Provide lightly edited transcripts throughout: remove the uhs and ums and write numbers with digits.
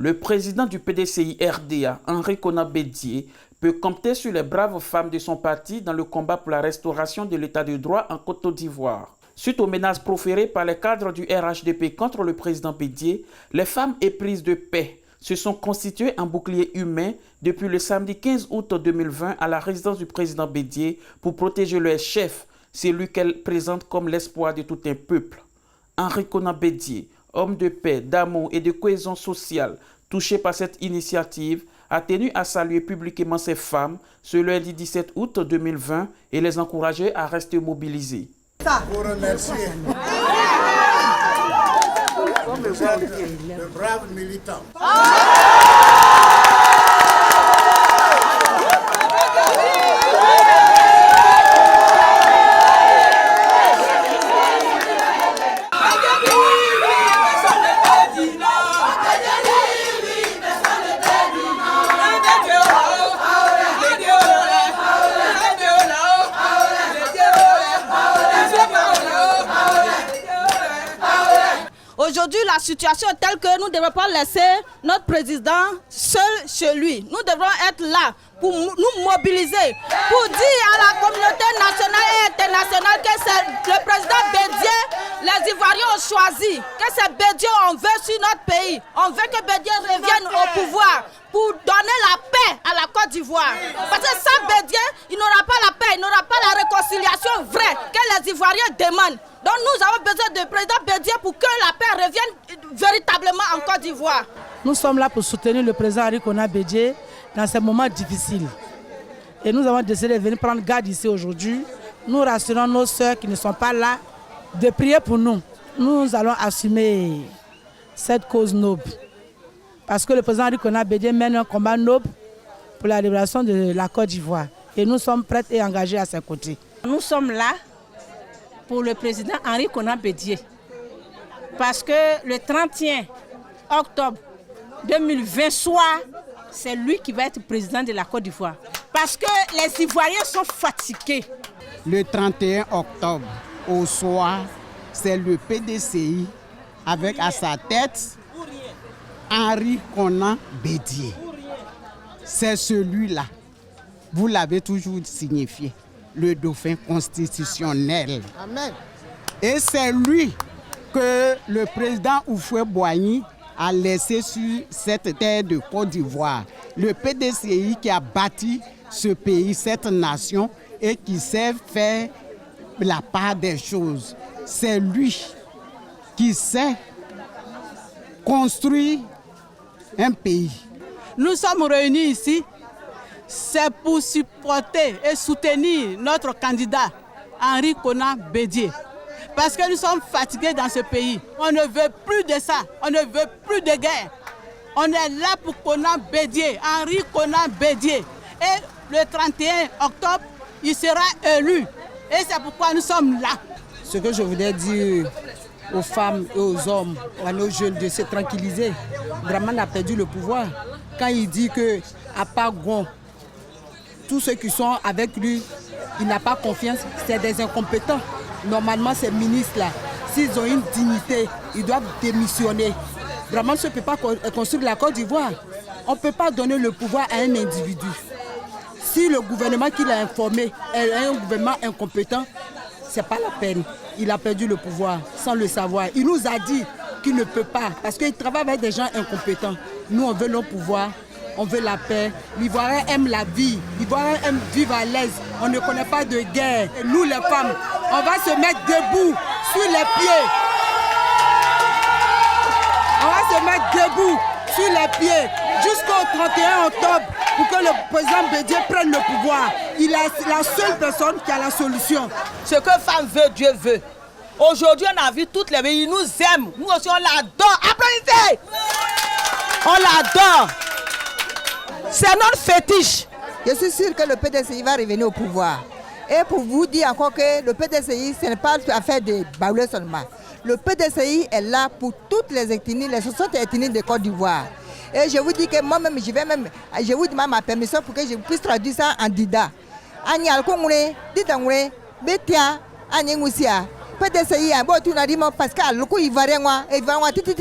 le président du PDCI RDA, Henri Konan Bédié, peut compter sur les braves femmes de son parti dans le combat pour la restauration de l'état de droit en Côte d'Ivoire. Suite aux menaces proférées par les cadres du RHDP contre le président Bédié, les femmes éprises de paix se sont constituées en bouclier humain depuis le samedi 15 août 2020 à la résidence du président Bédié pour protéger leur chef, celui qu'elle présente comme l'espoir de tout un peuple. Henri Konan Bédié, homme de paix, d'amour et de cohésion sociale, touché par cette initiative, a tenu à saluer publiquement ces femmes ce lundi 17 août 2020 et les encourager à rester mobilisées. Pour remercier le brave militant. Aujourd'hui, la situation est telle que nous ne devons pas laisser notre président seul chez lui. Nous devrons être là pour nous mobiliser, pour dire à la communauté nationale et internationale que c'est le président Bédié, les Ivoiriens ont choisi, que c'est Bédié on veut sur notre pays. On veut que Bédié revienne au pouvoir pour donner la paix à la Côte d'Ivoire. Parce que sans Bédié, il n'aura pas la paix, il n'aura pas la réconciliation vraie que les Ivoiriens demandent. Donc nous avons besoin du président Bédié pour que la paix revienne véritablement en Côte d'Ivoire. Nous sommes là pour soutenir le président Henri Konan Bédié dans ces moments difficiles. Et nous avons décidé de venir prendre garde ici aujourd'hui. Nous rassurons nos sœurs qui ne sont pas là de prier pour nous. Nous allons assumer cette cause noble. Parce que le président Henri Konan Bédié mène un combat noble pour la libération de la Côte d'Ivoire. Et nous sommes prêts et engagés à ses côtés. Nous sommes là pour le président Henri Konan Bédié. Parce que le 31 octobre 2020 soir, c'est lui qui va être président de la Côte d'Ivoire. Parce que les Ivoiriens sont fatigués. Le 31 octobre, au soir, c'est le PDCI avec à sa tête Henri Konan Bédié. C'est celui-là, vous l'avez toujours signifié, le dauphin constitutionnel. Amen. Et c'est lui que le président Houphouët-Boigny a laissé sur cette terre de Côte d'Ivoire. Le PDCI qui a bâti ce pays, cette nation, et qui sait faire la part des choses. C'est lui qui sait construire un pays. Nous sommes réunis ici, c'est pour supporter et soutenir notre candidat Henri Konan Bédié. Parce que nous sommes fatigués dans ce pays. On ne veut plus de ça, on ne veut plus de guerre. On est là pour Konan Bédié, Henri Konan Bédié. Et le 31 octobre, il sera élu. Et c'est pourquoi nous sommes là. Ce que je voudrais dire aux femmes et aux hommes, à nos jeunes, de se tranquilliser. Draman a perdu le pouvoir. Quand il dit qu'à part Gon, tous ceux qui sont avec lui, il n'a pas confiance, c'est des incompétents. Normalement, ces ministres-là, s'ils ont une dignité, ils doivent démissionner. Vraiment, on ne peut pas construire la Côte d'Ivoire. On ne peut pas donner le pouvoir à un individu. Si le gouvernement qui l'a informé est un gouvernement incompétent, ce n'est pas la peine. Il a perdu le pouvoir sans le savoir. Il nous a dit qu'il ne peut pas, parce qu'il travaille avec des gens incompétents. Nous, on veut nos pouvoirs, on veut la paix. L'Ivoirien aime la vie. L'Ivoirien aime vivre à l'aise. On ne connaît pas de guerre. Et nous, les femmes, on va se mettre debout, sur les pieds. On va se mettre debout, sur les pieds, jusqu'au 31 octobre, pour que le président Bédié prenne le pouvoir. Il est la seule personne qui a la solution. Ce que femme veut, Dieu veut. Aujourd'hui, on a vu toutes les pays, ils nous aiment. Nous aussi, on l'adore. Applaudissez! On l'adore. C'est notre fétiche. Je suis sûr que le PDCI va revenir au pouvoir. Et pour vous dire encore que le PDCI, ce n'est pas affaire de Baoulé seulement. Le PDCI est là pour toutes les ethnies, les 60 ethnies de Côte d'Ivoire. Et je vous dis que moi-même, je vous demande ma permission pour que je puisse traduire ça en dida. Agnal Kongwe, Ditangwe, Betia, Agnengousia. PDCI, bon, tu n'as dit Pascal, le coup Ivoirien, Titi,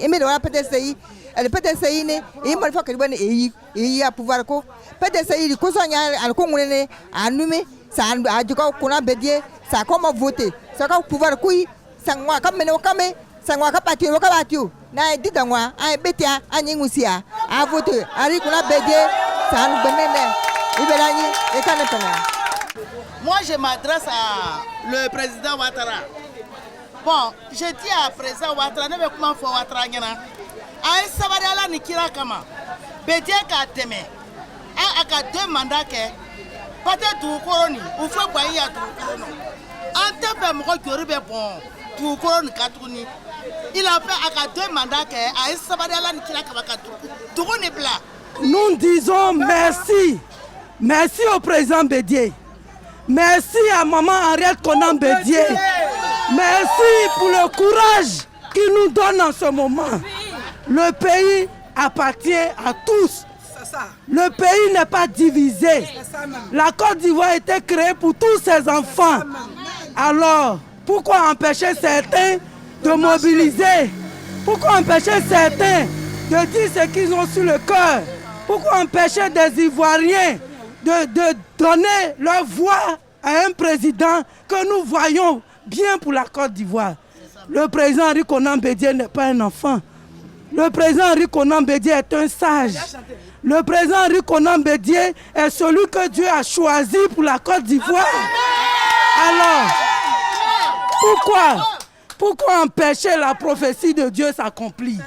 et mais le PDCI. le PDCI ne e mal fa kaliban e ya pouvoir ko PDCI ko so nya al ko ngene anumi sa a jiko kuna bedie sa comment voter sa ka pouvoir kui sa ngwa ka mene wakame sa ngwa ka patio ka batio na di dangwa a betia anyi ngusia a voter ari kuna bedie sa nu benene ibelani e kana pena. Moi je m'adresse à le président Ouattara. Bon, je dis à président Ouattara, ne me comment faut Ouattara ngena. A sabari ala ni kira kama. Bedie ka teme. A ka 2 mandats ke peut-être tout coroni ou faut quoi y a tout coroni. En tebe mo ko be bon. Tout coroni katuni. Il a fait à 2 mandats ke a sabari ala ni kira kama ka tout coroni bla. Nous disons merci. Merci au président Bédié. Merci à maman Henriette Konan Bédié. Merci pour le courage qu'il nous donne en ce moment. Le pays appartient à tous. Le pays n'est pas divisé. La Côte d'Ivoire a été créée pour tous ses enfants. Alors, pourquoi empêcher certains de mobiliser? Pourquoi empêcher certains de dire ce qu'ils ont sur le cœur? Pourquoi empêcher des Ivoiriens de donner leur voix à un président que nous voyons bien pour la Côte d'Ivoire? Le président Henri Konan Bédié n'est pas un enfant. Le président Henri Konan Bédié est un sage. Le président Henri Konan Bédié est celui que Dieu a choisi pour la Côte d'Ivoire. Alors, pourquoi empêcher la prophétie de Dieu s'accomplir?